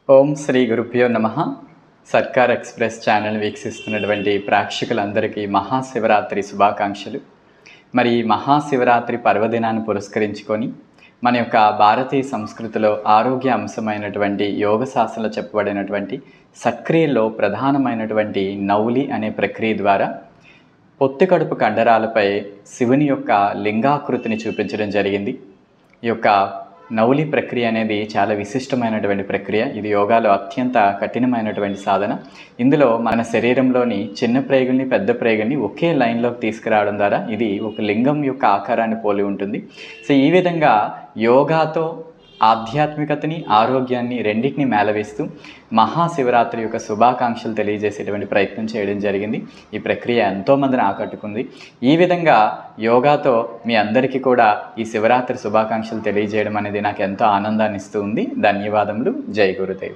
ఓం శ్రీ గురుభ్యో నమః. సర్కార్ ఎక్స్ప్రెస్ ఛానల్ వీక్షిస్తున్నటువంటి ప్రేక్షకులందరికీ మహాశివరాత్రి శుభాకాంక్షలు. మరి ఈ మహాశివరాత్రి పర్వదినాన్ని పురస్కరించుకొని మన యొక్క భారతీయ సంస్కృతిలో ఆరోగ్య అంశమైనటువంటి యోగ శాస్త్రంలో చెప్పబడినటువంటి సక్రియలో ప్రధానమైనటువంటి నౌలి అనే ప్రక్రియ ద్వారా పొత్తి కడుపు కండరాలపై శివుని యొక్క లింగాకృతిని చూపించడం జరిగింది. ఈ యొక్క నౌలి ప్రక్రియ అనేది చాలా విశిష్టమైనటువంటి ప్రక్రియ. ఇది యోగాలో అత్యంత కఠినమైనటువంటి సాధన. ఇందులో మన శరీరంలోని చిన్న ప్రేగుల్ని పెద్ద ప్రేగుల్ని ఒకే లైన్లోకి తీసుకురావడం ద్వారా ఇది ఒక లింగం యొక్క ఆకారాన్ని పోలి ఉంటుంది. సో ఈ విధంగా యోగాతో ఆధ్యాత్మికతని ఆరోగ్యాన్ని రెండింటిని మేళవిస్తూ మహాశివరాత్రి యొక్క శుభాకాంక్షలు తెలియజేసేటువంటి ప్రయత్నం చేయడం జరిగింది. ఈ ప్రక్రియ ఎంతోమందిని ఆకట్టుకుంది. ఈ విధంగా యోగాతో మీ అందరికీ కూడా ఈ శివరాత్రి శుభాకాంక్షలు తెలియజేయడం అనేది నాకు ఎంతో ఆనందాన్ని ఇస్తూ ఉంది. ధన్యవాదములు. జై గురుదేవ్.